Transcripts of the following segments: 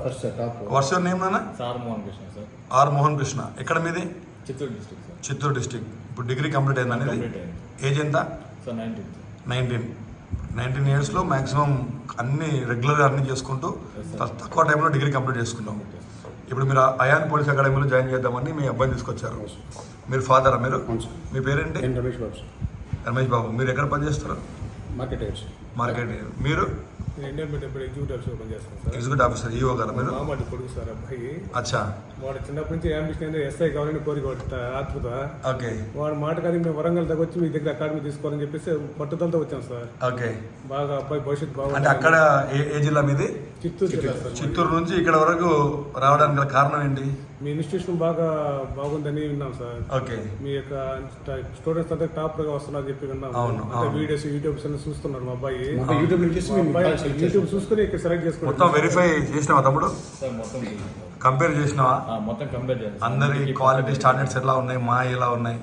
First top. What's your name నాన్న? R Mohan Krishna sir. R Mohan Krishna. ఎక్కడ మీది? Chittoor district sir. Chittoor district. ఇప్పుడు డిగ్రీ కంప్లీట్ అయింది అనేది? ఏజ్ ఎంత? సార్ 19 ఇయర్స్లో మ్యాక్సిమం అన్ని రెగ్యులర్గా అన్ని చేసుకుంటూ తక్కువ టైంలో డిగ్రీ కంప్లీట్ చేసుకున్నాం. ఇప్పుడు మీరు అయాన్ పోలీస్ అకాడమీలో జాయిన్ చేద్దామని మీ అబ్బాయిని తీసుకొచ్చారు. మీరు ఫాదరా మీరు? మీ పేరేంటి? రమేష్ బాబు. రమేష్ బాబు. మీరు ఎక్కడ పనిచేస్తారు? మార్కెట్. మీరు? ఎగ్జిక్యూటివ్ ఆఫీసర్ ఈఓ గారు మీరు? కొడుకు సార్ అబ్బాయి. అచ్చా. వాడు చిన్నప్పటి నుంచి అంబిషన్ ఎస్ఐ కావాలని కోరిక ఆత్మత. ఓకే. వాడు మాట కానీ మేము వరంగల్ దగ్గర వచ్చి మీ దగ్గర అకాడమీ తీసుకోవాలని చెప్పేసి పట్టుదలతో వచ్చాం సార్. ఓకే. బాగా అబ్బాయి భవిష్యత్తు బాగా. అంటే అక్కడ ఏ జిల్లా మీది? చిత్తూరు జిల్లా సార్. చిత్తూరు నుంచి ఇక్కడ వరకు రావడానికి గల కారణం ఏంటి? మీ ఇన్స్టిట్యూషన్ బాగా బాగుందని విన్నాం సార్. ఓకే. మీ యొక్క స్టూడెంట్స్ అంతా టాప్ గా వస్తున్నారు చెప్పి విన్నాం. వీడియోస్ యూట్యూబ్స్ అన్ని చూస్తున్నారు మా అబ్బాయి. యూట్యూబ్ చూసుకుని ఇక్కడ సెలెక్ట్ చేసుకున్నాం. మొత్తం వెరిఫై చేసినావా తమ్ముడు? సార్ మొత్తం కంపేర్ చేసినావా? మొత్తం కంపేర్ చేయాలి. అందరి క్వాలిటీ స్టాండర్డ్స్ ఎలా ఉన్నాయి, మా ఎలా ఉన్నాయి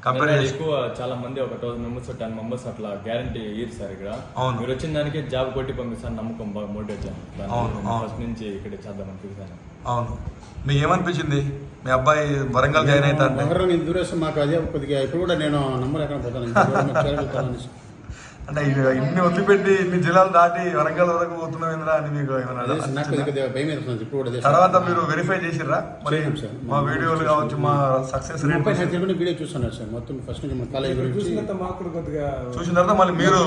కంపేర్ చేసి. ఎక్కువ చాలా మంది ఒక 1000 మెంబర్స్ 10 మెంబర్స్ అట్లా గ్యారంటీ ఇయ్యారు సార్ ఇక్కడ. మీరు వచ్చిన దానికి జాబ్ కొట్టి పంపిస్తాను నమ్మకం బాగా మోటివేట్ చేయాలి. ఫస్ట్ నుంచి ఇక్కడ చేద్దామని ఫిక్స్. అవును. మీకు ఏమనిపించింది మీ అబ్బాయి వరంగల్ జాయిన్ అవుతా అంటే? దూరేస్తాం మాకు అదే కొద్దిగా ఇప్పుడు కూడా నేను నమ్మలేక పోతాను. అంటే ఇన్ని వదిలిపెట్టి ఇన్ని జిల్లాలు దాటి వరంగల్ వరకు పోతున్నాం ఏంద్రా అని మీకు తర్వాత మీరు వెరిఫై చేసిర్రా మరి? మా వీడియోలు కావచ్చు, మా సక్సెస్ రేట్ వీడియో చూస్తున్నారు సార్. మొత్తం ఫస్ట్ నుంచి కాలేజ్ చూసిన తర్వాత మళ్ళీ మీరు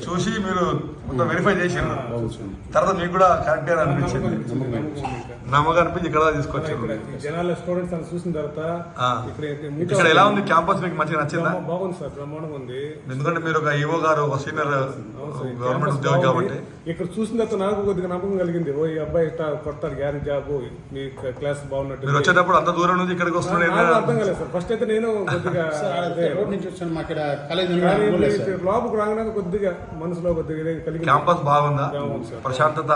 చూసి మీరు మొత్తం వెరిఫై చేసిర్రు. తర్వాత మీకు కూడా కరెక్ట్ అనిపించింది, నమ్మకం అనిపించి ఇక్కడ తీసుకొచ్చారు. జనాల స్టూడెంట్స్ చూసిన తర్వాత ఇక్కడ ఎలా ఉంది క్యాంపస్? మీకు మంచిగా నచ్చిందా? బాగుంది సార్, బ్రహ్మాండంగా ఉంది. ఎందుకంటే మీరు ఒక ఈవో గారు, ఒక సీనియర్ గవర్నమెంట్ ఉద్యోగి కాబట్టి ఇక్కడ చూసిన తర్వాత నాకు కొద్దిగా నమ్మకం కలిగింది. ఓ ఈ అబ్బాయి కొడతారు గ్యారెంటీ జాబ్, మీ క్లాస్ బాగున్నట్టు. మీరు వచ్చేటప్పుడు అంత దూరం నుంచి ఇక్కడికి వస్తున్నాడు అర్థం కాలేదు సార్. ఫస్ట్ అయితే నేను కొద్దిగా లోపలికి రాగానే కొద్దిగా మనసులో కొద్దిగా కలిగి. క్యాంపస్ బాగుందా? ప్రశాంతత,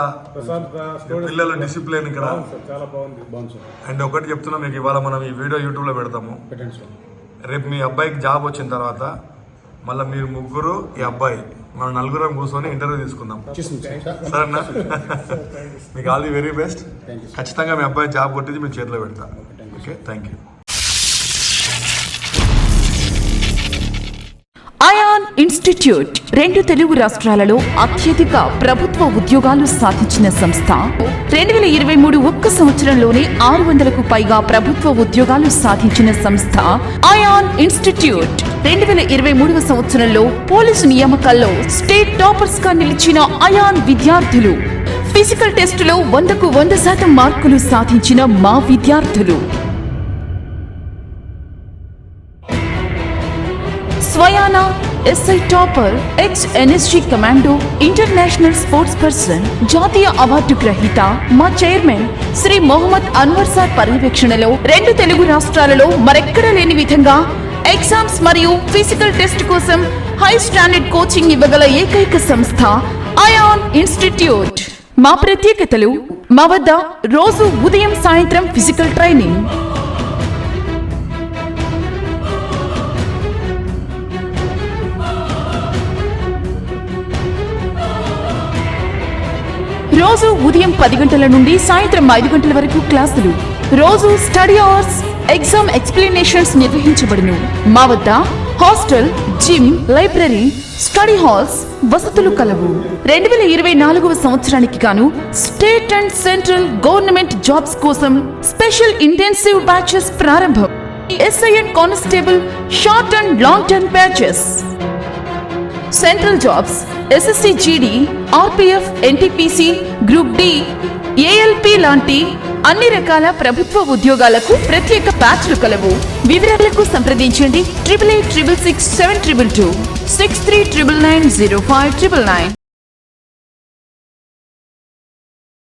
పిల్లల డిసిప్లిన్ ఇక్కడ చాలా బాగుంది. అండ్ ఒకటి చెప్తున్నా మీకు, ఇవాళ మనం ఈ వీడియో యూట్యూబ్ లో పెడతాము. రేపు మీ అబ్బాయికి జాబ్ వచ్చిన తర్వాత మళ్ళీ మీరు ముగ్గురు, ఈ అబ్బాయి, మనం నలుగురం కూర్చొని ఇంటర్వ్యూ తీసుకుందాం సరేనా? మీకు ఆల్ ది వెరీ బెస్ట్. ఖచ్చితంగా మీ అబ్బాయి జాబ్ కొట్టించి మీ చేతిలో పెడతా. Okay, thank you. Ayan institute 2 Telugu రాష్ట్రాలలో అత్యధిక ప్రభుత్వ ఉద్యోగాలు సాధించిన సంస్థ. 2023 ఒక్క సంవత్సరంలోనే 600కు పైగా ప్రభుత్వ ఉద్యోగాలు సాధించిన సంస్థ అయాన్ ఇన్స్టిట్యూట్. 2023వ సంవత్సరంలో పోలీసు నియామకాల్లో స్టేట్ టాపర్స్ గా నిలిచిన అయాన్ విద్యార్థులు, ఫిజికల్ టెస్టులో 100కు 100% మార్కులు సాధించిన మా విద్యార్థులు, స్వయానా SI topper, ex NSG commando, international sports person, జాతీయ అవార్డు గ్రహీత మా చైర్మన్ శ్రీ మొహమ్మద్ అన్వర్ సార్ పర్యవేక్షణలో 2 తెలుగు రాష్ట్రాలలో మరెక్కడా లేని విధంగా ఎగ్జామ్స్ మరియు ఫిజికల్ టెస్ట్ కోసం హై స్టాండర్డ్ కోచింగ్ ఇవ్వగల ఏకైక సంస్థ అయాన్ ఇన్స్టిట్యూట్. మా ప్రత్యేకతలు: మా వద్ద రోజు ఉదయం సాయంత్రం ఫిజికల్ ట్రైనింగ్, రోజు ఉదయం 10 గంటల నుండి సాయంత్రం 5 గంటల వరకు క్లాసులు, రోజు స్టడీ అవర్స్, ఎగ్జామ్ ఎక్స్ప్లెనేషన్స్ నిర్వహించబడును. మా వద్ద hostel, gym, library, study halls వసతులు కలవు. 2024వ సంవత్సరానికి గాను state and central government jobs కోసం స్పెషల్ ఇంటెన్సివ్ బ్యాచెస్ ప్రారంభం. SI and constable short and long term batches, central jobs, SSC GD, RPF, NTPC, group D, ALP లాంటి అన్ని రకాల ప్రభుత్వ ఉద్యోగాలకు ప్రత్యేక బ్యాచ్లు కలవు. వివరాలకు సంప్రదించండి 88666722 6399905999.